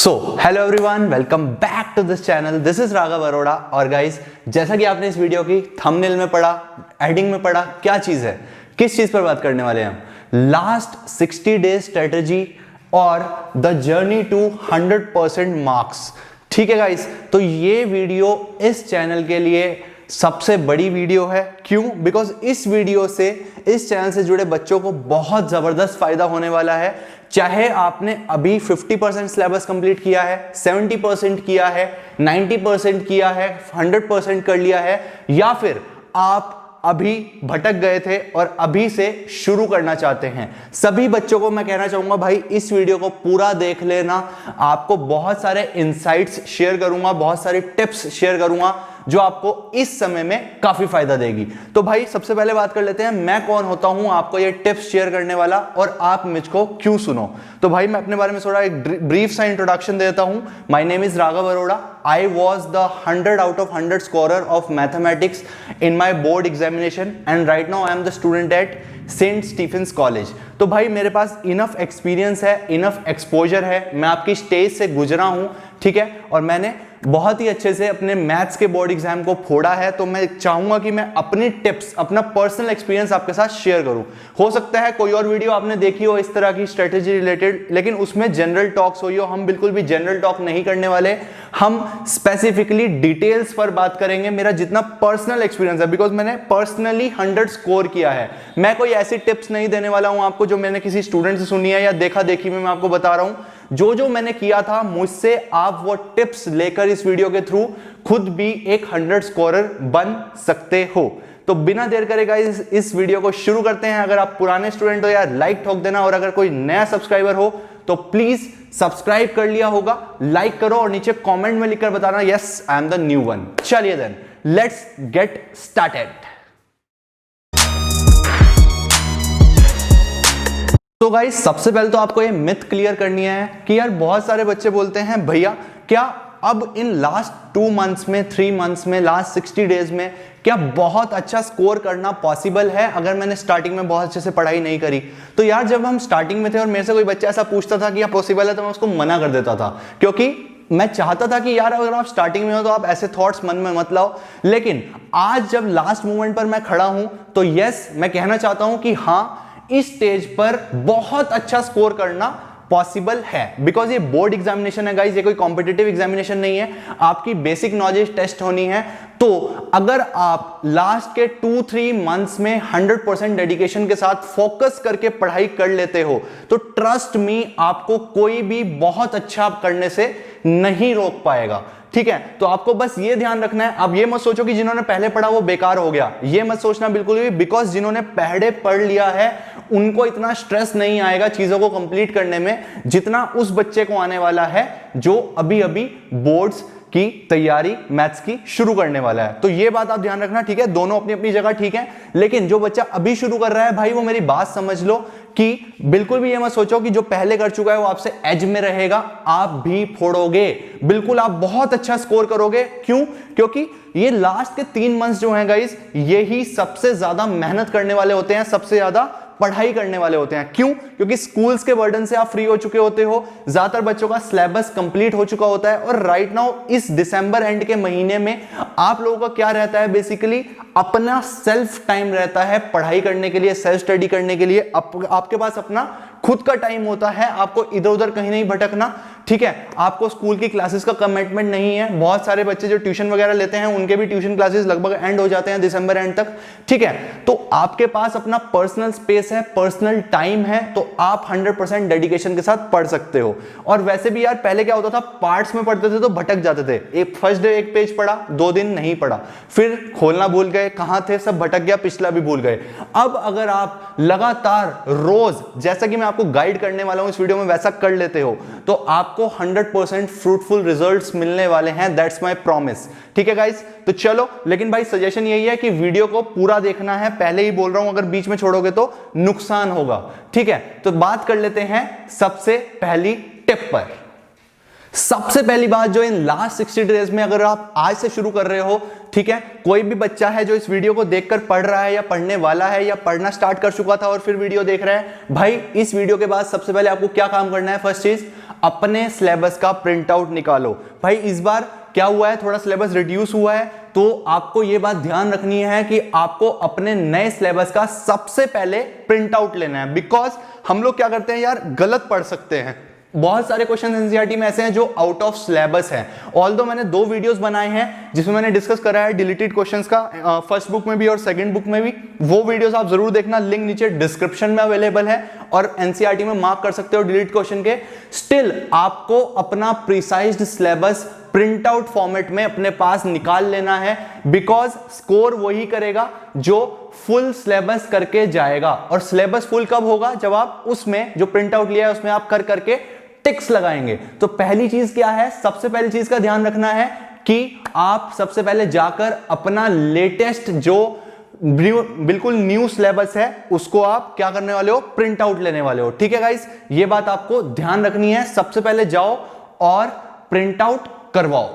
Hello everyone, welcome back to this channel. This is Raghav Arora. और guys, जैसा कि आपने इस वीडियो की थंबनेल में पढ़ा, हेडिंग में पढ़ा, क्या चीज है, किस चीज पर बात करने वाले हैं हम? लास्ट 60 डेज स्ट्रेटेजी और द जर्नी टू 100% मार्क्स। ठीक है गाइस, तो ये वीडियो इस चैनल के लिए सबसे बड़ी वीडियो है। क्यों? बिकॉज इस वीडियो से, इस चैनल से जुड़े बच्चों को बहुत जबरदस्त फायदा होने वाला है। चाहे आपने अभी 50% सिलेबस कंप्लीट किया है, 70% किया है, 90% किया है, 100% कर लिया है, या फिर आप अभी भटक गए थे और अभी से शुरू करना चाहते हैं, सभी बच्चों को मैं कहना चाहूंगा भाई इस वीडियो को पूरा देख लेना। आपको बहुत सारे इंसाइट्स शेयर करूंगा, बहुत सारी टिप्स शेयर करूंगा जो आपको इस समय में काफी फायदा देगी। तो भाई सबसे पहले बात कर लेते हैं, मैं कौन होता हूं आपको ये टिप्स शेयर करने वाला, और आप मुझको क्यों सुनो। तो भाई मैं अपने बारे में थोड़ा एक ब्रीफ सा इंट्रोडक्शन देता हूं। My name is Raghav Arora. I was the 100 out of 100 scorer of mathematics in my board examination and right now I am the student at saint Stephen's college. तो भाई मेरे पास इनफ एक्सपीरियंस है, इनफ एक्सपोजर है, मैं आपकी स्टेज से गुजरा हूं, ठीक है, और मैंने बहुत ही अच्छे से अपने मैथ्स के बोर्ड एग्जाम को फोड़ा है। तो मैं चाहूंगा कि मैं अपनी टिप्स, अपना पर्सनल एक्सपीरियंस आपके साथ शेयर करूं। हो सकता है कोई और वीडियो आपने देखी हो इस तरह की स्ट्रेटेजी रिलेटेड, लेकिन उसमें जनरल टॉक्स हुई हो। हम बिल्कुल भी जनरल टॉक नहीं करने वाले, हम स्पेसिफिकली डिटेल्स पर बात करेंगे। मेरा जितना पर्सनल एक्सपीरियंस है, बिकॉज मैंने पर्सनली 100 स्कोर किया है, मैं कोई ऐसी टिप्स नहीं देने वाला हूं आपको जो मैंने किसी स्टूडेंट से सुनी है या देखा देखी में। मैं आपको बता रहा हूं जो मैंने किया था, मुझसे आप वो टिप्स लेकर इस वीडियो के थ्रू खुद भी एक 100 स्कोरर बन सकते हो। तो बिना देर करे गाइस इस वीडियो को शुरू करते हैं। अगर आप पुराने स्टूडेंट हो यार लाइक ठोक देना, और अगर कोई नया सब्सक्राइबर हो तो प्लीज सब्सक्राइब कर लिया होगा, लाइक करो और नीचे कमेंट में लिखकर बताना yes I am the new one. चलिए देन लेट्स गेट स्टार्टेड। तो गाइस सबसे पहले तो आपको ये मिथ क्लियर करनी है कि यार बहुत सारे बच्चे बोलते हैं भैया क्या अब इन लास्ट 2 मंथ्स में, 3 मंथ्स में, लास्ट 60 डेज में क्या बहुत अच्छा स्कोर करना पॉसिबल है अगर मैंने स्टार्टिंग में बहुत अच्छे से पढ़ाई नहीं करी? तो यार जब हम स्टार्टिंग में थे और मेरे से कोई बच्चा ऐसा पूछता था कि यह पॉसिबल है, तो मैं उसको मना कर देता था, क्योंकि मैं चाहता था कि यार अगर आप स्टार्टिंग में हो तो आप ऐसे थॉट्स मन में मत लाओ। लेकिन आज जब लास्ट मोमेंट पर मैं खड़ा हूं तो यस मैं कहना चाहता हूं कि हाँ, इस स्टेज पर बहुत अच्छा स्कोर करना पॉसिबल है। बिकॉज ये बोर्ड एग्जामिनेशन है गाइस, ये कोई कॉम्पिटिटिव एग्जामिनेशन नहीं है, आपकी बेसिक नॉलेज टेस्ट होनी है। तो अगर आप लास्ट के 2-3 मंथ्स में 100% डेडिकेशन के साथ फोकस करके पढ़ाई कर लेते हो तो ट्रस्ट मी, आपको कोई भी बहुत अच्छा करने से नहीं रोक पाएगा। ठीक है, तो आपको बस ये ध्यान रखना है। अब ये मत सोचो कि जिन्होंने पहले पढ़ा वो बेकार हो गया, ये मत सोचना बिल्कुल भी, बिकॉज जिन्होंने पहले पढ़ लिया है उनको इतना स्ट्रेस नहीं आएगा चीजों को कंप्लीट करने में जितना उस बच्चे को आने वाला है जो अभी अभी बोर्ड्स की तैयारी मैथ्स की शुरू करने वाला है। तो ये बात आप ध्यान रखना, ठीक है, दोनों अपनी अपनी जगह ठीक है। लेकिन जो बच्चा अभी शुरू कर रहा है भाई, वो मेरी बात समझ लो कि बिल्कुल भी ये मत सोचो कि जो पहले कर चुका है वो आपसे एज में रहेगा। आप भी फोड़ोगे, बिल्कुल आप बहुत अच्छा स्कोर करोगे। क्यों? क्योंकि ये लास्ट के 3 मंथ्स जो हैं गाइस, यही सबसे ज्यादा मेहनत करने वाले होते हैं, सबसे ज्यादा पढ़ाई करने वाले होते हैं। क्यों? क्योंकि स्कूल्स के बर्डन से आप फ्री हो चुके होते हो, ज्यादातर बच्चों का सिलेबस कंप्लीट हो चुका होता है, और राइट नाउ इस दिसंबर एंड के महीने में आप लोगों का क्या रहता है, बेसिकली अपना सेल्फ टाइम रहता है पढ़ाई करने के लिए, सेल्फ स्टडी करने के लिए। आपके पास अपना खुद का टाइम होता है, आपको इधर उधर कहीं नहीं भटकना। ठीक है, आपको स्कूल की क्लासेस का कमिटमेंट नहीं है। बहुत सारे बच्चे जो ट्यूशन वगैरह लेते हैं उनके भी ट्यूशन क्लासेस लगभग एंड हो जाते हैं दिसंबर एंड तक। ठीक है, तो आपके पास अपना पर्सनल स्पेस है, पर्सनल टाइम है, तो आप 100% डेडिकेशन के साथ पढ़ सकते हो। और वैसे भी यार पहले क्या होता था, पार्ट्स में पढ़ते थे तो भटक जाते थे। एक फर्स्ट डे एक पेज पढ़ा, 2 दिन नहीं पढ़ा, फिर खोलना भूल गए, कहां थे सब भटक गया, पिछला भी भूल गए। अब अगर आप लगातार रोज, जैसा कि मैं आपको गाइड करने वाला हूं इस वीडियो में, वैसा कर लेते हो तो आपको 100% फ्रूटफुल रिजल्ट्स मिलने वाले हैं। That's my promise. ठीक है गाइस, तो चलो, लेकिन भाई सजेशन यही है कि वीडियो को पूरा देखना है, पहले ही बोल रहा हूं, अगर बीच में छोड़ोगे तो नुकसान होगा। ठीक है, तो बात कर लेते हैं सबसे पहली टिप पर। सबसे पहली बात जो इन लास्ट 60 डेज में अगर आप आज से शुरू कर रहे हो, ठीक है, कोई भी बच्चा है जो इस वीडियो को देखकर पढ़ रहा है या पढ़ने वाला है या पढ़ना स्टार्ट कर चुका था और फिर वीडियो देख रहा है, भाई इस वीडियो के बाद सबसे पहले आपको क्या काम करना है? फर्स्ट चीज, अपने सिलेबस का प्रिंट आउट निकालो। भाई इस बार क्या हुआ है, थोड़ा सिलेबस रिड्यूस हुआ है, तो आपको यह बात ध्यान रखनी है कि आपको अपने नए सिलेबस का सबसे पहले प्रिंट आउट लेना है। बिकॉज हम लोग क्या करते हैं यार, गलत पढ़ सकते हैं। बहुत सारे क्वेश्चन एनसीईआरटी में ऐसे हैं जो आउट ऑफ सिलेबस हैं। ऑल्दो मैंने 2 वीडियोस बनाए हैं जिसमें मैंने डिस्कस करा है डिलीटेड क्वेश्चंस का, फर्स्ट बुक में भी और सेकंड बुक में भी। वो वीडियोस आप जरूर देखना, लिंक नीचे डिस्क्रिप्शन में अवेलेबल है, और एनसीईआरटी में मार्क कर सकते हो डिलीट क्वेश्चन के। स्टिल आपको अपना precised syllabus print out format में अपने पास निकाल लेना है, बिकॉज स्कोर वही करेगा जो फुल सिलेबस करके जाएगा। और सिलेबस फुल कब होगा, जब आप उसमें जो प्रिंट आउट लिया है उसमें आप कर करके टिक्स लगाएंगे। तो पहली चीज क्या है, सबसे पहली चीज का ध्यान रखना है कि आप सबसे पहले जाकर अपना लेटेस्ट जो बिल्कुल न्यू सिलेबस है उसको आप क्या करने वाले हो, प्रिंट आउट लेने वाले हो। ठीक है गाइस, ये बात आपको ध्यान रखनी है। सबसे पहले जाओ और प्रिंट आउट करवाओ।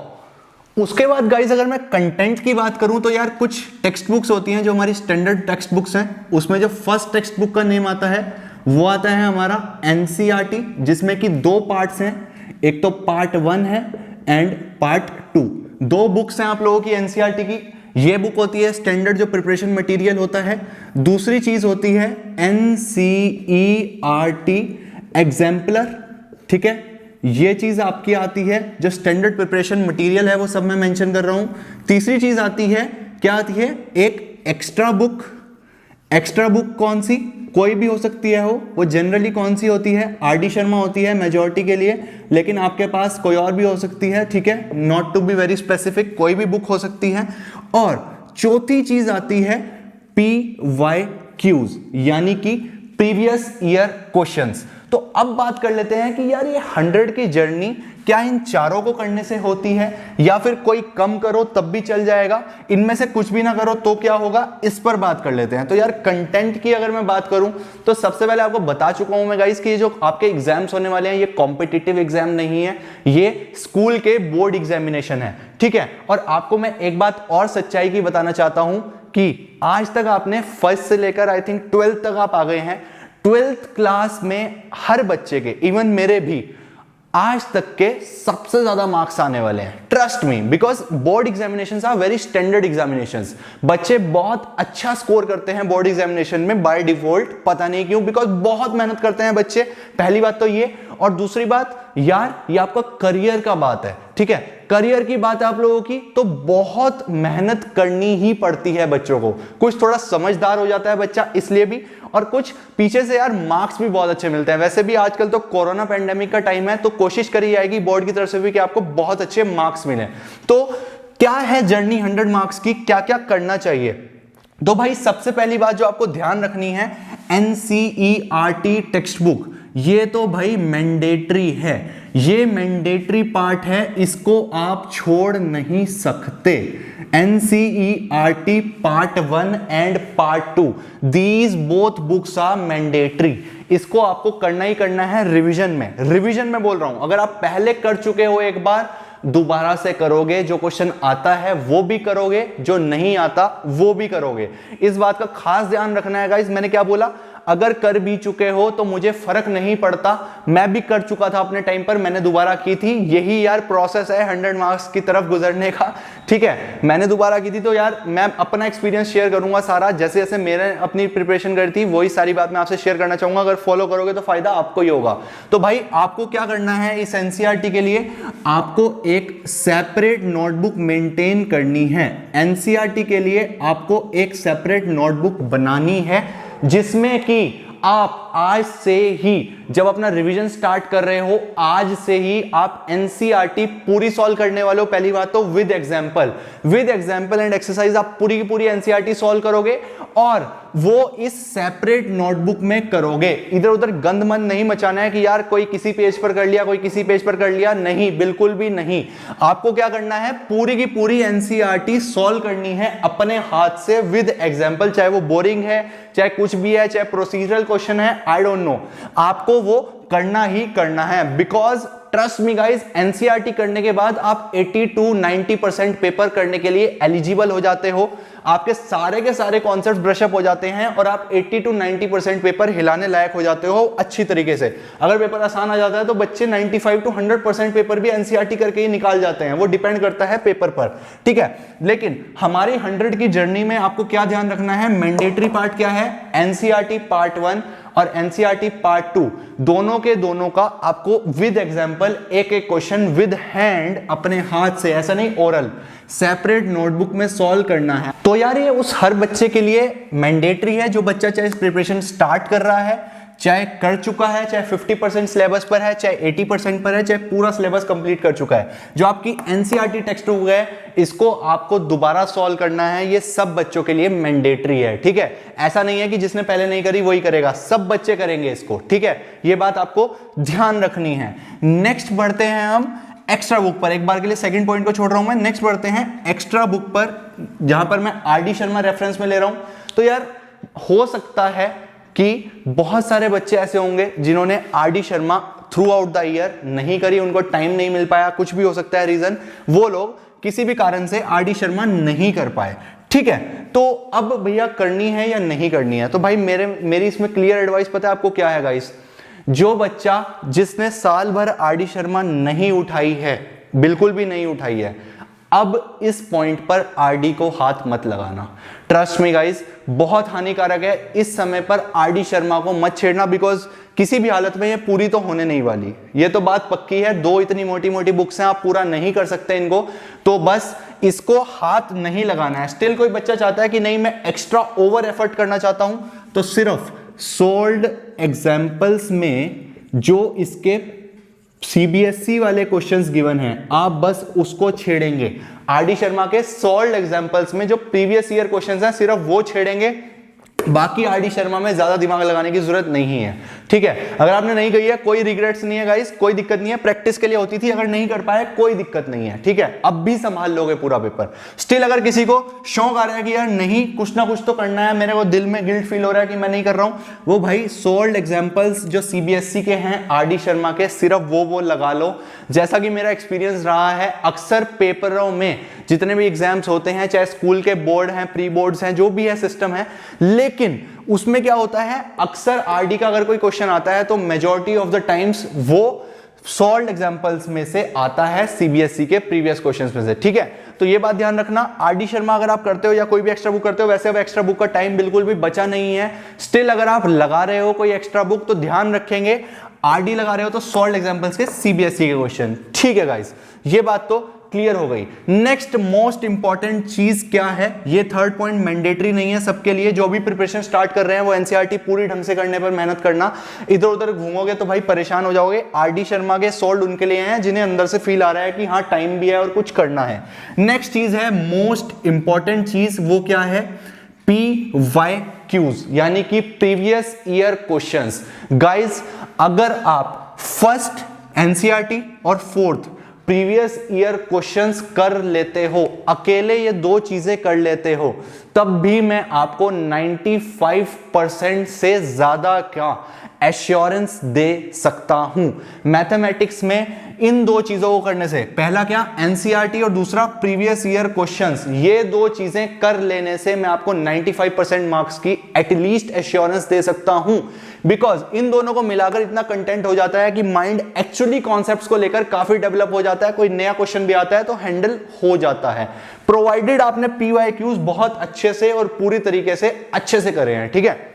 उसके बाद गाइस अगर मैं कंटेंट की बात करूं तो यार कुछ टेक्स्ट बुक्स होती हैं जो हमारी स्टैंडर्ड टेक्स्ट बुक्स हैं, उसमें जो फर्स्ट टेक्स्ट बुक का नेम आता है वो आता है हमारा एनसीईआरटी, जिसमें कि 2 पार्ट्स हैं, एक तो पार्ट 1 है एंड पार्ट 2। 2 बुक्स हैं आप लोगों की एनसीईआरटी की। ये बुक होती है स्टैंडर्ड जो प्रिपरेशन मटेरियल होता है। दूसरी चीज होती है एनसीईआरटी एग्जाम्पलर। ठीक है, ये चीज आपकी आती है, जो स्टैंडर्ड प्रिपरेशन मटेरियल है वो सब मैं मेंशन कर रहा हूं। तीसरी चीज आती है, क्या आती है, एक एक्स्ट्रा बुक। एक्स्ट्रा बुक कौन सी, कोई भी हो सकती है वो जनरली कौन सी होती है, आरडी शर्मा होती है मेजॉरिटी के लिए, लेकिन आपके पास कोई और भी हो सकती है। ठीक है, not to be very specific, कोई भी बुक हो सकती है। और चौथी चीज आती है PYQs, यानी कि प्रीवियस ईयर क्वेश्चंस। तो अब बात कर लेते हैं कि यार ये 100 की जर्नी क्या इन चारों को करने से होती है, या फिर कोई कम करो तब भी चल जाएगा, इनमें से कुछ भी ना करो तो क्या होगा, इस पर बात कर लेते हैं। तो यार कंटेंट की अगर मैं बात करूं तो सबसे पहले आपको बता चुका हूं मैं गाइस कि ये जो आपके एग्जाम्स होने वाले हैं ये कॉम्पिटिटिव एग्जाम नहीं है, ये स्कूल के बोर्ड एग्जामिनेशन है। ठीक है, और आपको मैं एक बात और सच्चाई की बताना चाहता हूं कि आज तक आपने फर्स्ट से लेकर आई थिंक 12th तक आप आ गए हैं। 12th क्लास में हर बच्चे के, इवन मेरे भी, आज तक के सबसे ज्यादा मार्क्स आने वाले हैं। Trust me, because board examinations are very standard examinations. बच्चे बहुत अच्छा स्कोर करते हैं बोर्ड एग्जामिनेशन में बाय डिफॉल्ट, पता नहीं क्यों, बिकॉज बहुत मेहनत करते हैं बच्चे। पहली बात तो ये, और दूसरी बात यार ये आपका करियर का बात है। ठीक है, करियर की बात है आप लोगों की, तो बहुत मेहनत करनी ही पड़ती है बच्चों को। कुछ थोड़ा समझदार हो जाता है बच्चा इसलिए भी, और कुछ पीछे से यार मार्क्स भी बहुत अच्छे मिलते हैं। वैसे भी आजकल तो कोरोना पेंडेमिक का टाइम है, तो कोशिश करी जाएगी बोर्ड की तरफ से भी कि आपको बहुत अच्छे मार्क्स मिले। तो क्या है जर्नी 100 मार्क्स की, क्या क्या करना चाहिए? तो भाई सबसे पहली बात जो आपको ध्यान रखनी है, एनसीईआरटी टेक्स्ट बुक, ये तो भाई मैंडेटरी है, ये मैंडेटरी पार्ट है, इसको आप छोड़ नहीं सकते। NCERT part 1 and part 2, these both books are mandatory. इसको आपको करना ही करना है रिवीजन में। रिवीजन में बोल रहा हूं, अगर आप पहले कर चुके हो एक बार, दोबारा से करोगे, जो क्वेश्चन आता है वो भी करोगे, जो नहीं आता वो भी करोगे। इस बात का खास ध्यान रखना है गाइस। मैंने क्या बोला, अगर कर भी चुके हो तो मुझे फर्क नहीं पड़ता, मैं भी कर चुका था अपने टाइम पर, मैंने दोबारा की थी। यही यार प्रोसेस है 100 मार्क्स की तरफ गुजरने का। ठीक है, मैंने दोबारा की थी, तो यार मैं अपना एक्सपीरियंस शेयर करूंगा सारा, जैसे जैसे मैंने अपनी प्रिपरेशन करी थी वही सारी बात मैं आपसे शेयर करना चाहूंगा। अगर फॉलो करोगे तो फायदा आपको ही होगा। तो भाई आपको क्या करना है इस एनसीईआरटी के लिए, आपको एक सेपरेट नोटबुक मेंटेन करनी है। एनसीईआरटी के लिए आपको एक सेपरेट नोटबुक बनानी है, जिसमें कि आप आज से ही जब अपना रिवीजन स्टार्ट कर रहे हो, आज से ही आप एनसीईआरटी पूरी सॉल्व करने वाले हो। पहली बात तो विद एग्जांपल एंड एक्सरसाइज आप पूरी की पूरी एनसीईआरटी सॉल्व करोगे, और वो इस सेपरेट नोटबुक में करोगे। इधर उधर गंद मन नहीं मचाना है कि यार कोई किसी पेज पर कर लिया, कोई किसी पेज पर कर लिया, नहीं, बिल्कुल भी नहीं। आपको क्या करना है, पूरी की पूरी एनसीईआरटी सॉल्व करनी है अपने हाथ से विद एग्जांपल, चाहे वो बोरिंग है, चाहे कुछ भी है, चाहे प्रोसीजरल क्वेश्चन है, आई डोंट नो, आपको वो करना ही करना है। Because trust me guys, NCERT करने के बाद आप 80 to 90% पेपर करने के लिए एलिजिबल हो जाते हो। आपके सारे के सारे कॉन्सेप्ट ब्रशअप हो जाते हैं और आप 80 to 90% पेपर हिलाने लायक हो जाते हो अच्छी तरीके से। अगर पेपर आसान आ जाता है तो बच्चे 95 to 100% पेपर भी एनसीईआरटी करके ही निकाल जाते हैं, वो डिपेंड करता है पेपर पर, ठीक है। लेकिन हमारी 100 की जर्नी में आपको क्या ध्यान रखना है, मैंडेटरी पार्ट क्या है, एनसीईआरटी पार्ट 1 और एनसीईआरटी पार्ट 2 दोनों के दोनों का आपको विद एग्जांपल एक एक क्वेश्चन विद हैंड अपने हाथ से, ऐसा नहीं ओरल, सेपरेट नोटबुक में सॉल्व करना है। तो यार ये उस हर बच्चे के लिए मैंडेटरी है जो बच्चा चाहे प्रिपरेशन स्टार्ट कर रहा है, चाहे कर चुका है, चाहे 50% सिलेबस पर है, चाहे 80% पर है, चाहे पूरा सिलेबस कंप्लीट कर चुका है। जो आपकी एनसीईआरटी टेक्स्ट बुक है इसको आपको दोबारा सॉल्व करना है, ये सब बच्चों के लिए मैंडेटरी है, ठीक है। ऐसा नहीं है कि जिसने पहले नहीं करी वही करेगा, सब बच्चे करेंगे इसको, ठीक है। ये बात आपको ध्यान रखनी है। नेक्स्ट बढ़ते हैं हम एक्स्ट्रा बुक पर, एक बार के लिए सेकंड पॉइंट को छोड़ रहा हूं मैं। नेक्स्ट बढ़ते हैं एक्स्ट्रा बुक पर, जहां पर मैं आरडी शर्मा रेफरेंस में ले रहा हूं। तो यार हो सकता है कि बहुत सारे बच्चे ऐसे होंगे जिन्होंने RD Sharma through out the year नहीं करी, उनको टाइम नहीं मिल पाया, कुछ भी हो सकता है रीजन, वो लोग किसी भी कारण से आरडी शर्मा नहीं कर पाए, ठीक है। तो अब भैया करनी है या नहीं करनी है, तो भाई मेरी इसमें क्लियर एडवाइस पता है आपको क्या है गाइस, जो बच्चा जिसने साल भर आरडी शर्मा नहीं उठाई है, बिल्कुल भी नहीं उठाई है, अब इस पॉइंट पर आरडी को हाथ मत लगाना। ट्रस्ट मी गाइस, बहुत हानिकारक है इस समय पर आरडी शर्मा को मत छेड़ना, बिकॉज किसी भी हालत में ये पूरी तो होने नहीं वाली, ये तो बात पक्की है। दो इतनी मोटी मोटी बुक्स हैं, आप पूरा नहीं कर सकते इनको, तो बस इसको हाथ नहीं लगाना है। स्टिल कोई बच्चा चाहता है कि नहीं मैं एक्स्ट्रा ओवर एफर्ट करना चाहता हूं, तो सिर्फ सोल्ड एग्जाम्पल्स में जो इसके सीबीएसई वाले क्वेश्चंस गिवन हैं, आप बस उसको छेड़ेंगे। आरडी शर्मा के सॉल्व एग्जांपल्स में जो प्रीवियस ईयर क्वेश्चंस हैं सिर्फ वो छेड़ेंगे, बाकी आरडी शर्मा में ज्यादा दिमाग लगाने की जरूरत नहीं है, ठीक है। अगर आपने नहीं कही है कोई रिग्रेट्स नहीं है गाइस, कोई दिक्कत नहीं है, प्रैक्टिस के लिए होती थी, अगर नहीं कर पाए कोई दिक्कत नहीं है, ठीक है। अब भी संभाल लोगे पूरा पेपर। स्टिल अगर किसी को शौक आ रहा है कि यार नहीं कुछ ना कुछ तो करना है, मेरे को दिल में गिल्ट फील हो रहा है कि मैं नहीं कर रहा हूं, वो भाई सोल्ड एग्जाम्पल्स जो सीबीएसई के हैं आरडी शर्मा के, सिर्फ वो लगा लो। जैसा कि मेरा एक्सपीरियंस रहा है, अक्सर पेपरों में जितने भी एग्जाम्स होते हैं, चाहे स्कूल के बोर्ड हैं, प्री बोर्ड्स हैं, जो भी है सिस्टम है, लेकिन उसमें क्या होता है, अक्सर आरडी का अगर कोई क्वेश्चन आता है तो मेजॉरिटी ऑफ द टाइम्स वो सॉल्व्ड एग्जांपल्स में से आता है, सीबीएसई के प्रीवियस क्वेश्चंस में से, ठीक है। तो ये बात ध्यान रखना। आरडी शर्मा अगर आप करते हो या कोई भी एक्स्ट्रा बुक करते हो, वैसे अब एक्स्ट्रा बुक का टाइम बिल्कुल भी बचा नहीं है। स्टिल अगर आप लगा रहे हो कोई एक्स्ट्रा बुक तो ध्यान रखेंगे, आरडी लगा रहे हो तो सॉल्व्ड एग्जांपल्स के सीबीएसई के क्वेश्चन, ठीक है गाइस। ये बात तो क्लियर हो गई। नेक्स्ट मोस्ट इंपॉर्टेंट चीज क्या है, ये थर्ड पॉइंट मैंडेटरी नहीं है सबके लिए, जो भी प्रिपरेशन स्टार्ट कर रहे हैं वो एनसीईआरटी पूरी ढंग से करने पर मेहनत करना। इधर उधर घूमोगे तो भाई परेशान हो जाओगे। आरडी शर्मा के सॉल्व उनके लिए हैं जिन्हें अंदर से फील आ रहा है कि हाँ टाइम भी है और कुछ करना है। नेक्स्ट चीज है मोस्ट इंपॉर्टेंट चीज, वो क्या है, PYQs यानी कि प्रीवियस ईयर क्वेश्चंस। गाइस अगर आप फर्स्ट एनसीईआरटी और फोर्थ प्रीवियस ईयर क्वेश्चंस कर लेते हो, अकेले ये दो चीजें कर लेते हो, तब भी मैं आपको 95% से ज्यादा क्या एश्योरेंस दे सकता हूं। मैथमेटिक्स में इन दो चीजों को करने से, पहला क्या एनसीईआरटी और दूसरा प्रीवियस ईयर क्वेश्चंस, ये दो चीजें कर लेने से मैं आपको 95% मार्क्स की एटलीस्ट एश्योरेंस दे सकता हूं। बिकॉज इन दोनों को मिलाकर इतना कंटेंट हो जाता है कि माइंड एक्चुअली कॉन्सेप्ट्स को लेकर काफी डेवलप हो जाता है, कोई नया क्वेश्चन भी आता है तो हैंडल हो जाता है, प्रोवाइडेड आपने PYQs बहुत अच्छे से और पूरी तरीके से अच्छे से करे हैं, ठीक है।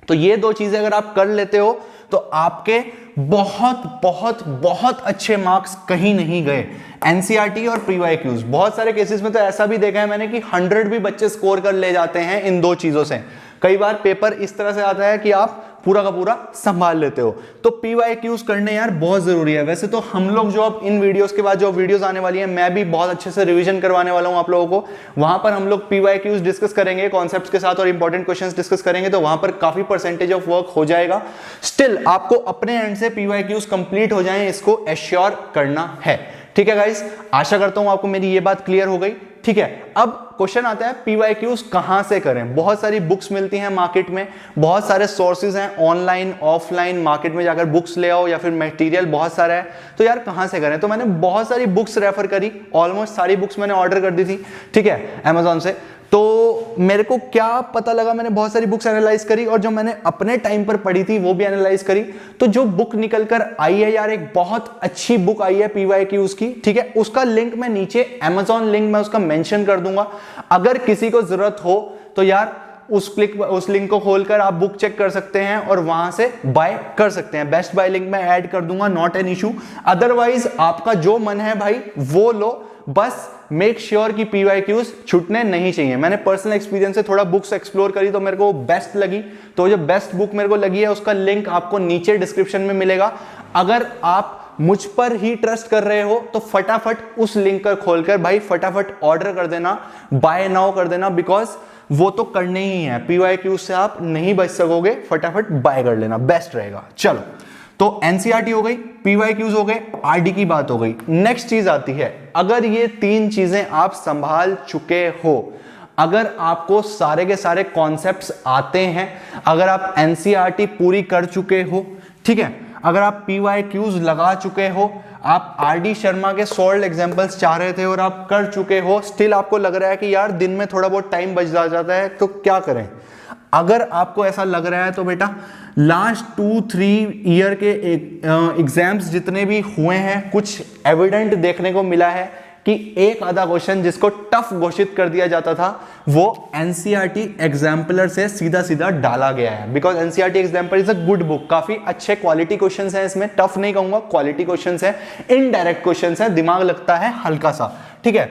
तो ये दो चीजें अगर आप कर लेते हो तो आपके बहुत बहुत बहुत अच्छे मार्क्स कहीं नहीं गए। एनसीईआरटी और PYQs, बहुत सारे केसेस में तो ऐसा भी देखा है मैंने कि 100 भी बच्चे स्कोर कर ले जाते हैं इन दो चीजों से। कई बार पेपर इस तरह से आता है कि आप पूरा का पूरा संभाल लेते हो। तो PYQs करने यार बहुत जरूरी है। वैसे तो हम लोग जो अब इन वीडियोस के बाद जो वीडियोस आने वाली है, मैं भी बहुत अच्छे से रिवीजन करवाने वाला हूं आप लोगों को। वहां पर हम लोग PYQs डिस्कस करेंगे कॉन्सेप्ट्स के साथ और इंपॉर्टेंट क्वेश्चंस डिस्कस करेंगे, तो वहां पर काफी परसेंटेज ऑफ वर्क हो जाएगा। स्टिल आपको अपने एंड से PYQs कंप्लीट हो जाएं, इसको एश्योर करना है, ठीक है गाइस। आशा करता हूं आपको मेरी ये बात क्लियर हो गई। ठीक है। अब क्वेश्चन आता है पीवाईक्यूज कहां से करें। बहुत सारी बुक्स मिलती हैं मार्केट में, बहुत सारे सोर्सेज हैं ऑनलाइन ऑफलाइन, मार्केट में जाकर बुक्स ले आओ या फिर मटेरियल बहुत सारा है, तो यार कहां से करें। तो मैंने बहुत सारी बुक्स रेफर करी, ऑलमोस्ट सारी बुक्स मैंने ऑर्डर कर दी थी, ठीक है, अमेजोन से। तो मेरे को क्या पता लगा, मैंने बहुत सारी बुक्स एनालाइज करी और जो मैंने अपने टाइम पर पढ़ी थी वो भी एनालाइज करी। तो जो बुक निकल कर आई है यार, एक बहुत अच्छी बुक आई है पीवाईक्यूज की, ठीक है। उसका लिंक मैं नीचे अमेजोन लिंक में उसका मेंशन कर दूंगा। अगर किसी को जरूरत हो तो यार उस लिंक को खोलकर आप बुक चेक कर सकते हैं और वहां से बाय कर सकते हैं। बेस्ट बाय लिंक में ऐड कर दूंगा, नॉट एन इशू। अदरवाइज आपका जो मन है भाई वो लो, बस मेक श्योर कि पीवाईक्यूज छूटने नहीं चाहिए। मैंने पर्सनल एक्सपीरियंस से थोड़ा बुक्स एक्सप्लोर करी तो मेरे को बेस्ट लगी, तो जो बेस्ट बुक मेरे को लगी है उसका लिंक आपको नीचे डिस्क्रिप्शन में मिलेगा। अगर आप मुझ पर ही ट्रस्ट कर रहे हो तो फटाफट उस लिंक को खोलकर भाई फटाफट ऑर्डर कर देना, बाय नाउ कर देना, बिकॉज वो तो करने ही है। पीवाईक्यूज से आप नहीं बच सकोगे, फटाफट बाय कर लेना, बेस्ट रहेगा। चलो, तो एनसीईआरटी हो गई, पीवाईक्यूज हो गए, आरडी की बात हो गई। नेक्स्ट चीज आती है, अगर ये तीन चीजें आप संभाल चुके हो, अगर आपको सारे के सारे कॉन्सेप्ट्स आते हैं, अगर आप एनसीईआरटी पूरी कर चुके हो, ठीक है, अगर आप पीवाईक्यूज लगा चुके हो, आप आरडी शर्मा के सॉल्व एग्जांपल्स चाह रहे थे और आप कर चुके हो, स्टिल आपको लग रहा है कि यार दिन में थोड़ा बहुत टाइम बच जाता है, तो क्या करें। अगर आपको ऐसा लग रहा है तो बेटा लास्ट 2-3 ईयर के एग्जाम्स जितने भी हुए हैं, कुछ एविडेंट देखने को मिला है कि एक आधा क्वेश्चन जिसको टफ घोषित कर दिया जाता था वो एनसीईआरटी एग्जाम्पलर से सीधा सीधा डाला गया है। Because NCERT exemplar is a good book, काफी अच्छे क्वालिटी क्वेश्चंस हैं इसमें, टफ नहीं कहूंगा, क्वालिटी क्वेश्चंस हैं, इनडायरेक्ट क्वेश्चंस हैं, दिमाग लगता है हल्का सा, ठीक है।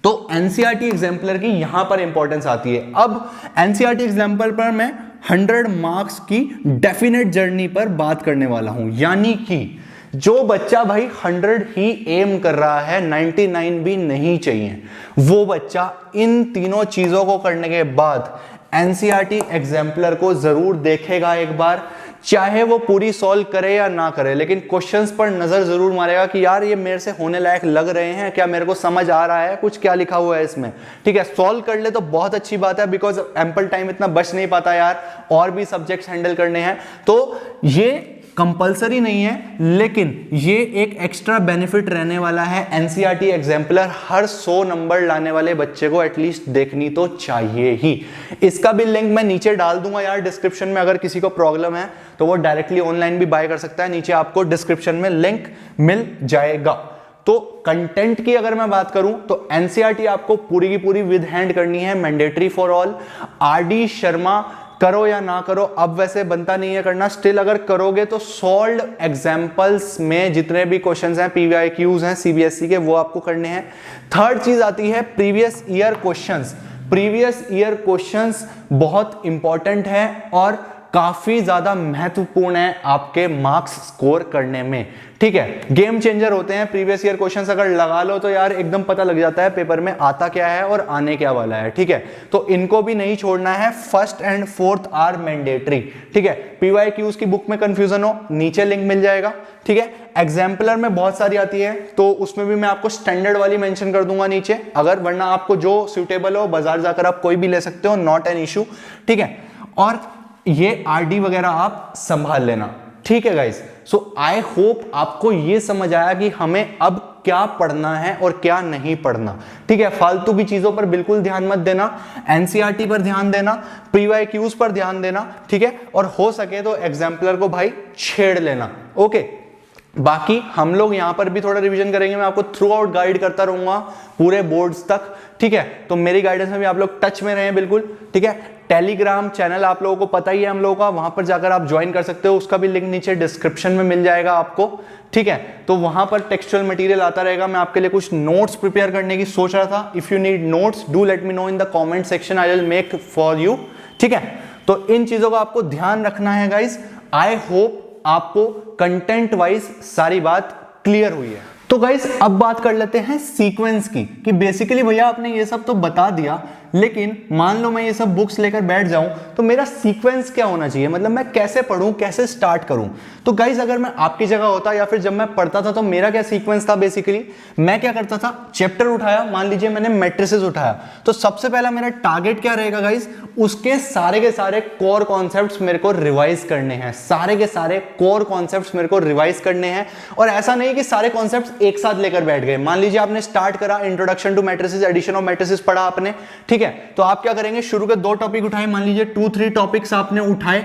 तो एनसीईआरटी एग्जाम्पलर की यहां पर इंपॉर्टेंस आती है। अब एनसीईआरटी एग्जाम्पलर पर मैं 100 मार्क्स की डेफिनेट जर्नी पर बात करने वाला हूं, यानी कि जो बच्चा भाई 100 ही एम कर रहा है, 99 भी नहीं चाहिए, वो बच्चा इन तीनों चीजों को करने के बाद एनसीईआरटी एग्जाम्पलर को जरूर देखेगा एक बार, चाहे वो पूरी सॉल्व करे या ना करे, लेकिन क्वेश्चंस पर नजर जरूर मारेगा कि यार ये मेरे से होने लायक लग रहे हैं क्या, मेरे को समझ आ रहा है कुछ क्या लिखा हुआ है इसमें, ठीक है। सॉल्व कर ले तो बहुत अच्छी बात है, बिकॉज एम्पल टाइम इतना बच नहीं पाता यार, और भी सब्जेक्ट्स हैंडल करने हैं, तो ये कंपलसरी नहीं है, लेकिन ये एक एक्स्ट्रा बेनिफिट रहने वाला है। एनसीईआरटी एग्जाम्पलर हर 100 नंबर लाने वाले बच्चे को एटलीस्ट देखनी तो चाहिए ही। इसका भी लिंक मैं नीचे डाल दूंगा यार डिस्क्रिप्शन में, अगर किसी को प्रॉब्लम है तो वो डायरेक्टली ऑनलाइन भी बाय कर सकता है, नीचे आपको डिस्क्रिप्शन में लिंक मिल जाएगा। तो कंटेंट की अगर मैं बात करूं तो एनसीईआरटी आपको पूरी की पूरी विद हैंड करनी है, mandatory for all. RD Sharma करो या ना करो, अब वैसे बनता नहीं है करना, स्टिल अगर करोगे तो सॉल्व एग्जांपल्स में जितने भी क्वेश्चंस हैं, पीवाईक्यूज हैं सीबीएसई के, वो आपको करने हैं। थर्ड चीज आती है previous year questions. Previous year questions बहुत इंपॉर्टेंट है और काफी ज्यादा महत्वपूर्ण है आपके मार्क्स स्कोर करने में, ठीक है। गेम चेंजर होते हैं प्रीवियस ईयर क्वेश्चंस, अगर लगा लो तो यार एकदम पता लग जाता है पेपर में आता क्या है और आने क्या वाला है, ठीक है। तो इनको भी नहीं छोड़ना है, first and fourth are mandatory, ठीक है। पीवाईक्यूज की बुक में कंफ्यूजन हो, नीचे लिंक मिल जाएगा, ठीक है। एग्जाम्पलर में बहुत सारी आती है, तो उसमें भी मैं आपको स्टैंडर्ड वाली मेंशन कर दूंगा नीचे, अगर, वरना आपको जो सूटेबल हो बाजार जाकर आप कोई भी ले सकते हो, नॉट एन इशू, ठीक है। और ये आरडी वगैरह आप संभाल लेना, ठीक है गाइस। सो आई होप आपको ये समझ आया कि हमें अब क्या पढ़ना है और क्या नहीं पढ़ना, ठीक है। फालतू की चीजों पर बिल्कुल ध्यान मत देना, एनसीईआरटी पर ध्यान देना, पीवाईक्यूज पर ध्यान देना, ठीक है। और हो सके तो एग्जाम्पलर को भाई छेड़ लेना, ओके। बाकी हम लोग यहां पर भी थोड़ा रिवीजन करेंगे, मैं आपको थ्रू आउट गाइड करता रहूंगा पूरे बोर्ड्स तक, ठीक है। तो मेरी गाइडेंस में भी आप लोग टच में रहें बिल्कुल, ठीक है। टेलीग्राम चैनल आप लोगों को पता ही है हम लोगों का, वहां पर जाकर आप ज्वाइन कर सकते हो, उसका भी लिंक नीचे डिस्क्रिप्शन में मिल जाएगा आपको, ठीक है। तो वहां पर टेक्सचुअल मटेरियल आता रहेगा, मैं आपके लिए कुछ नोट्स प्रिपेयर करने की सोच रहा था। If you need notes do let me know in the comment section, I will make for you, ठीक है। तो इन चीजों का आपको ध्यान रखना है गाइस। आई होप आपको कंटेंट वाइज सारी बात क्लियर हुई है। तो गाइस अब बात कर लेते हैं सीक्वेंस की, कि बेसिकली भैया आपने ये सब तो बता दिया, लेकिन मान लो मैं ये सब बुक्स लेकर बैठ जाऊं तो मेरा सीक्वेंस क्या होना चाहिए, मतलब मैं कैसे पढ़ूं, कैसे स्टार्ट करूं। तो गाइज अगर मैं आपकी जगह होता या फिर जब मैं पढ़ता था तो मेरा क्या सीक्वेंस था, बेसिकली मैं क्या करता था, चैप्टर उठाया, मान लीजिए मैंने मैट्रिसेस उठाया, तो सबसे पहला मेरा टारगेट क्या रहेगा गाइज, उसके सारे के सारे कोर कॉन्सेप्ट्स मेरे को रिवाइज करने हैं, सारे के सारे कोर कॉन्सेप्ट्स मेरे को रिवाइज करने हैं। और ऐसा नहीं कि सारे कॉन्सेप्ट्स एक साथ लेकर बैठ गए। मान लीजिए आपने स्टार्ट करा introduction to matrices, addition of matrices पढ़ा आपने, ठीक है, तो आप क्या करेंगे, शुरू के 2 टॉपिक उठाए, मान लीजिए 2-3 टॉपिक्स आपने उठाए,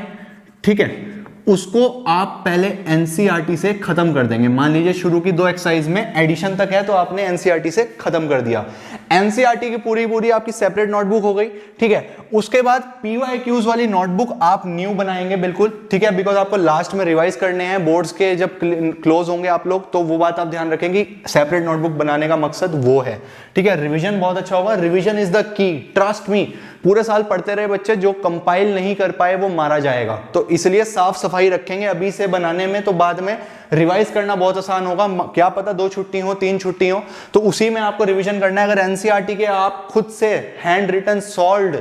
ठीक है, उसको आप पहले एनसीईआरटी से खत्म कर देंगे। मान लीजिए शुरू की 2 एक्सरसाइज में एडिशन तक है तो आपने एनसीईआरटी से खत्म कर दिया, एनसीईआरटी की पूरी आपकी सेपरेट नोटबुक हो गई, ठीक है। उसके बाद पीवाईक्यूज वाली नोटबुक आप न्यू बनाएंगे बिल्कुल, ठीक है, बिकॉज आपको लास्ट में रिवाइज करने हैं, बोर्ड्स के जब क्लोज होंगे आप लोग, तो वो बात आप ध्यान रखेंगे, सेपरेट नोटबुक बनाने का मकसद वो है, ठीक है। रिवीजन बहुत अच्छा होगा, revision is the key, trust me, पूरे साल पढ़ते रहे बच्चे, जो कंपाइल नहीं कर पाए वो मारा जाएगा, तो इसलिए साफ सफाई रखेंगे अभी से बनाने में, तो बाद में रिवाइज करना बहुत आसान होगा। क्या पता 2 छुट्टी हो, 3 छुट्टी हो, तो उसी में आपको रिवीजन करना है। अगर एनसीईआरटी के आप खुद से hand written solved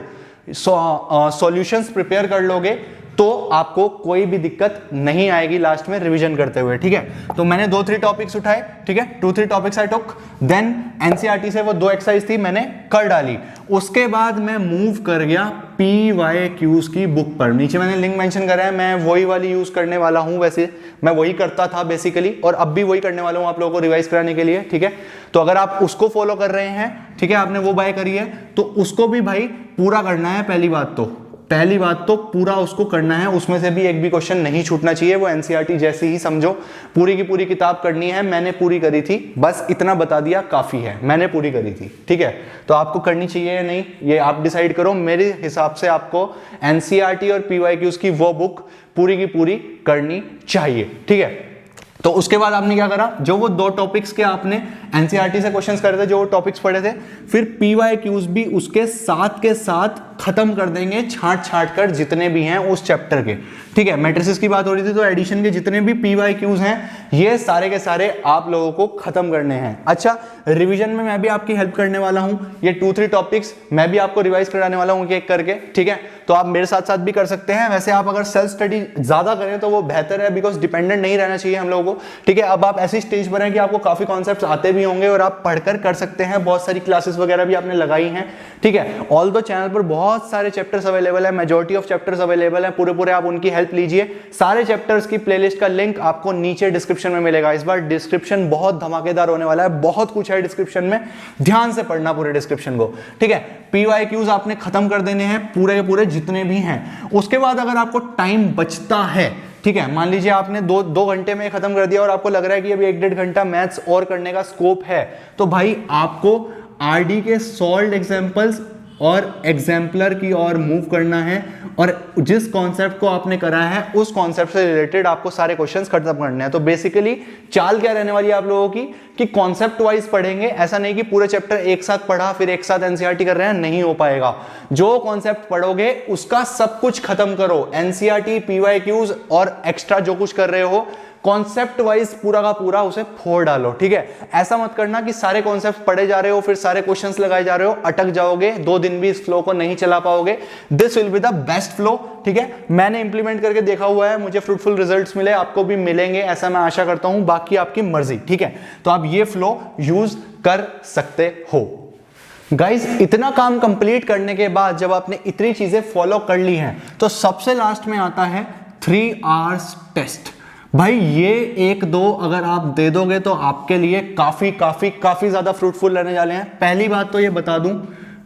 solutions prepare कर लोगे तो आपको कोई भी दिक्कत नहीं आएगी लास्ट में रिवीजन करते हुए, ठीक है। तो मैंने 2-3 टॉपिक्स उठाए, ठीक है, 2-3 topics I took, then NCERT से वो 2 एक्सरसाइज थी मैंने कर डाली। उसके बाद मैं मूव कर गया पीवाईक्यूज की बुक पर, नीचे मैंने लिंक मेंशन करा है, मैं वही वाली यूज करने वाला हूं, वैसे मैं वही करता था बेसिकली, और अब भी वही करने वाला हूं आप लोगों को रिवाइज कराने के लिए, ठीक है। तो अगर आप उसको फॉलो कर रहे हैं, ठीक है, आपने वो बाय करी है, तो उसको भी भाई पूरा करना है। पहली बात तो पूरा उसको करना है, उसमें से भी एक भी क्वेश्चन नहीं छूटना चाहिए, वो एनसीईआरटी जैसे ही समझो, पूरी की पूरी किताब करनी है। मैंने पूरी करी थी, बस इतना बता दिया काफी है, मैंने पूरी करी थी, ठीक है। तो आपको करनी चाहिए या नहीं ये आप डिसाइड करो। मेरे हिसाब से आपको एनसीईआरटी और पीवाईक्यूज की वो बुक पूरी की पूरी करनी चाहिए, ठीक है। तो उसके बाद आपने क्या करा, जो वो 2 टॉपिक्स के आपने एनसीईआरटी से क्वेश्चंस करे थे, जो वो टॉपिक्स पढ़े थे, फिर पीवाईक्यूज भी उसके साथ के साथ खत्म कर देंगे, छांट कर जितने भी हैं उस चैप्टर के, ठीक है। मैट्रिसेस की बात हो रही थी तो एडिशन के जितने भी पीवाईक्यूज हैं ये सारे के सारे आप लोगों को खत्म करने हैं। अच्छा, रिवीजन में मैं भी आपकी हेल्प करने वाला हूं, ये 2-3 टॉपिक्स मैं भी आपको रिवाइज कराने वाला हूं एक करके, ठीक है। तो आप मेरे साथ साथ भी कर सकते हैं। वैसे आप अगर सेल्फ स्टडी ज्यादा करें तो वो बेहतर है, बिकॉज डिपेंडेंट नहीं रहना चाहिए हम लोगों को, ठीक है। अब आप ऐसी स्टेज पर हैं कि आपको काफी कॉन्सेप्ट्स आते भी होंगे और आप पढ़कर कर सकते हैं, बहुत सारी क्लासेस वगैरह भी आपने लगाई हैं, ठीक है। ऑल दो चैनल पर बहुत सारे चैप्टर्स अवेलेबल है, मेजॉरिटी ऑफ चैप्टर्स अवेलेबल है, पूरे आप उनकी हेल्प लीजिए। सारे चैप्टर्स की प्लेलिस्ट का लिंक आपको नीचे डिस्क्रिप्शन में मिलेगा। इस बार डिस्क्रिप्शन बहुत धमाकेदार होने वाला है, बहुत कुछ है डिस्क्रिप्शन में, ध्यान से पढ़ना पूरे डिस्क्रिप्शन को, ठीक है। पीवाईक्यूज आपने खत्म कर देने हैं पूरे के पूरे जितने भी हैं। उसके बाद अगर आपको टाइम बचता है, ठीक है, मान लीजिए आपने 2 घंटे में खत्म कर दिया और आपको लग रहा है कि अभी 1-1.5 घंटा मैथ्स और करने का स्कोप है, तो भाई आपको आरडी के सॉल्व्ड एग्जांपल्स और एग्जाम्पलर की ओर मूव करना है, और जिस कॉन्सेप्ट को आपने करा है उस कॉन्सेप्ट से रिलेटेड आपको सारे क्वेश्चंस खत्म करने हैं। तो बेसिकली चाल क्या रहने वाली है आप लोगों की कि कॉन्सेप्ट वाइज पढ़ेंगे, ऐसा नहीं कि पूरे चैप्टर एक साथ पढ़ा फिर एक साथ एनसीईआरटी कर रहे हैं, नहीं हो पाएगा। जो कॉन्सेप्ट पढ़ोगे उसका सब कुछ खत्म करो, एनसीईआरटी, पीवाईक्यूज और एक्स्ट्रा जो कुछ कर रहे हो कॉन्सेप्ट वाइज पूरा का पूरा उसे फोड़ डालो, ठीक है। ऐसा मत करना कि सारे कॉन्सेप्ट पढ़े जा रहे हो फिर सारे क्वेश्चंस लगाए जा रहे हो, अटक जाओगे, 2 दिन भी इस फ्लो को नहीं चला पाओगे। This will be the best flow, ठीक है। मैंने इंप्लीमेंट करके देखा हुआ है, मुझे फ्रूटफुल रिजल्ट्स मिले, आपको भी मिलेंगे ऐसा मैं आशा करता हूं, बाकी आपकी मर्जी, ठीक है। तो आप ये फ्लो यूज कर सकते हो। गाइज, इतना काम कंप्लीट करने के बाद जब आपने इतनी चीजें फॉलो कर ली हैं तो सबसे लास्ट में आता है 3 आवर्स टेस्ट। भाई ये 1-2 अगर आप दे दोगे तो आपके लिए काफी ज्यादा फ्रूटफुल रहने वाले हैं। पहली बात तो ये बता दूं,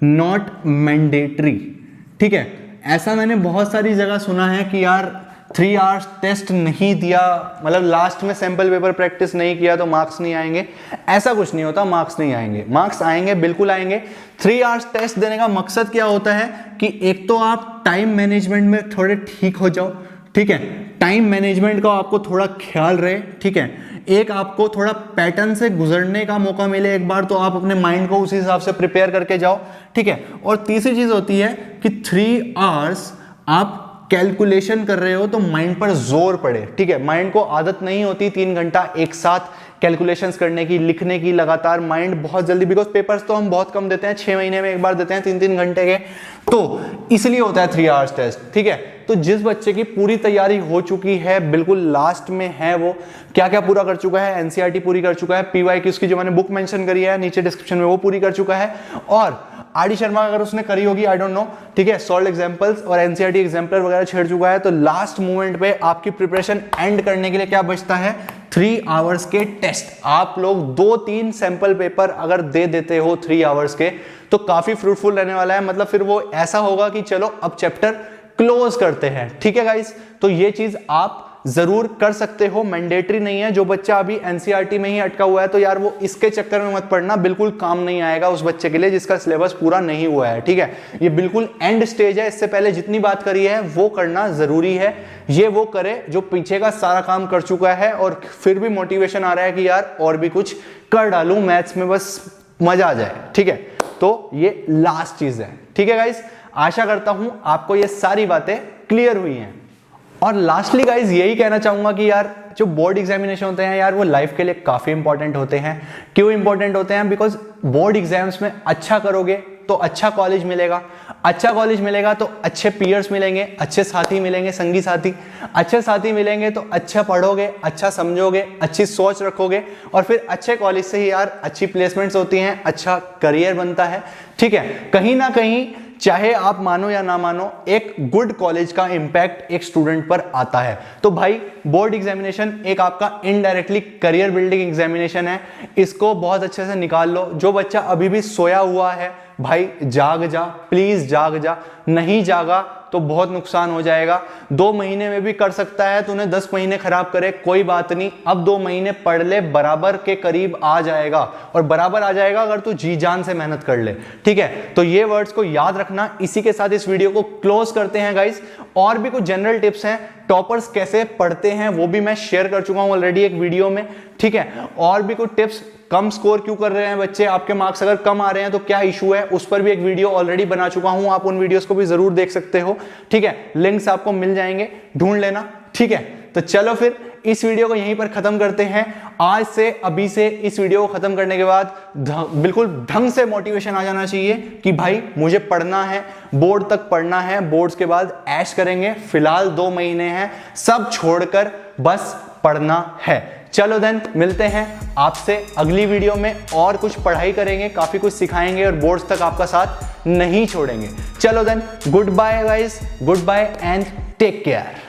नॉट मैंडेटरी, ठीक है। ऐसा मैंने बहुत सारी जगह सुना है कि यार 3 आवर्स टेस्ट नहीं दिया, मतलब लास्ट में सैंपल पेपर प्रैक्टिस नहीं किया तो मार्क्स नहीं आएंगे। ऐसा कुछ नहीं होता, मार्क्स नहीं आएंगे, मार्क्स आएंगे, बिल्कुल आएंगे। 3 आवर्स टेस्ट देने का मकसद क्या होता है कि एक तो आप टाइम मैनेजमेंट में थोड़े ठीक हो जाओ, ठीक है, टाइम मैनेजमेंट का आपको थोड़ा ख्याल रहे, ठीक है। एक आपको थोड़ा पैटर्न से गुजरने का मौका मिले एक बार, तो आप अपने माइंड को उसी हिसाब से प्रिपेयर करके जाओ, ठीक है। और तीसरी चीज होती है कि 3 आवर्स आप कैलकुलेशन कर रहे हो तो माइंड पर जोर पड़े, ठीक है। माइंड को आदत नहीं होती 3 घंटा एक साथ कैलकुलेशंस करने की, लिखने की, लगातार माइंड बहुत जल्दी, बिकॉज पेपर्स तो हम बहुत कम देते हैं, 6 महीने में एक बार देते हैं 3-3 घंटे के, तो इसलिए होता है 3 आवर्स टेस्ट, ठीक है। तो जिस बच्चे की पूरी तैयारी हो चुकी है, बिल्कुल लास्ट में है, वो क्या क्या पूरा कर चुका है, एनसीईआरटी पूरी कर चुका है, पीवाईक्यूज की जो मैंने बुक मेंशन करी है नीचे डिस्क्रिप्शन में वो पूरी कर चुका है, और आरडी शर्मा अगर उसने करी होगी आई डोंट नो, ठीक है, सॉल्व एग्जांपल्स और एनसीईआरटी एग्जाम्पलर वगैरह छेड़ चुका है। तो लास्ट मोमेंट पे आपकी प्रिपरेशन एंड करने के लिए क्या बचता है, 3 आवर्स के टेस्ट। आप लोग 2-3 सैंपल पेपर अगर दे देते हो 3 आवर्स के, तो काफी फ्रूटफुल रहने वाला है। मतलब फिर वो ऐसा होगा कि चलो अब चैप्टर क्लोज करते हैं, ठीक है गाइस। तो ये चीज आप जरूर कर सकते हो, मैंडेटरी नहीं है। जो बच्चा अभी एनसीईआरटी में ही अटका हुआ है तो यार वो इसके चक्कर में मत पड़ना, बिल्कुल काम नहीं आएगा उस बच्चे के लिए जिसका सिलेबस पूरा नहीं हुआ है, ठीक है। ये बिल्कुल एंड स्टेज है, इससे पहले जितनी बात करी है वो करना जरूरी है। ये वो करे जो पीछे का सारा काम कर चुका है और फिर भी मोटिवेशन आ रहा है कि यार और भी कुछ कर डालूं मैथ्स में, बस मजा आ जाए, ठीक है। तो ये लास्ट चीज है, ठीक है गाइस। आशा करता हूं आपको ये सारी बातें क्लियर हुई हैं। और लास्टली गाइज यही कहना चाहूंगा कि यार जो बोर्ड एग्जामिनेशन होते हैं यार वो लाइफ के लिए काफी इंपॉर्टेंट होते हैं। क्यों इंपॉर्टेंट होते हैं, बिकॉज बोर्ड एग्जाम्स में अच्छा करोगे तो अच्छा कॉलेज मिलेगा, अच्छा कॉलेज मिलेगा तो अच्छे पीयर्स मिलेंगे, अच्छे साथी मिलेंगे, संगी साथी, अच्छे साथी मिलेंगे तो अच्छा पढ़ोगे, अच्छा समझोगे, अच्छी सोच रखोगे, और फिर अच्छे कॉलेज से ही यार अच्छी प्लेसमेंट्स होती हैं, अच्छा करियर बनता है, ठीक है। कहीं ना कहीं चाहे आप मानो या ना मानो, एक गुड कॉलेज का इंपैक्ट एक स्टूडेंट पर आता है। तो भाई बोर्ड एग्जामिनेशन एक आपका इनडायरेक्टली करियर बिल्डिंग एग्जामिनेशन है, इसको बहुत अच्छे से निकाल लो। जो बच्चा अभी भी सोया हुआ है भाई जाग जा, प्लीज जाग जा, नहीं जागा तो बहुत नुकसान हो जाएगा। 2 महीने में भी कर सकता है, तूने 10 महीने खराब करे कोई बात नहीं, अब 2 महीने पढ़ ले, बराबर के करीब आ जाएगा, और बराबर आ जाएगा अगर तू जी जान से मेहनत कर ले, ठीक है। तो ये वर्ड्स को याद रखना। इसी के साथ इस वीडियो को क्लोज करते हैं गाइस। और भी कुछ जनरल टिप्स हैं, टॉपर्स कैसे पढ़ते हैं वो भी मैं शेयर कर चुका हूं ऑलरेडी एक वीडियो में, ठीक है। और भी कुछ टिप्स, कम स्कोर क्यों कर रहे हैं बच्चे, आपके मार्क्स अगर कम आ रहे हैं तो क्या इशू है, उस पर भी एक वीडियो ऑलरेडी बना चुका हूं, आप उन वीडियोस को भी जरूर देख सकते हो, ठीक है। लिंक्स आपको मिल जाएंगे, ढूंढ लेना, ठीक है। तो चलो फिर इस वीडियो को यहीं पर खत्म करते हैं। आज से, अभी से इस वीडियो को खत्म करने के बाद बिल्कुल ढंग से मोटिवेशन आ जाना चाहिए कि भाई मुझे पढ़ना है, बोर्ड तक पढ़ना है, बोर्ड्स के बाद ऐश करेंगे। फिलहाल 2 महीने हैं, सब छोड़कर बस पढ़ना है। चलो देन मिलते हैं आपसे अगली वीडियो में, और कुछ पढ़ाई करेंगे, काफी कुछ सिखाएंगे और बोर्ड्स तक आपका साथ नहीं छोड़ेंगे। चलो then, goodbye guys, goodbye and take care.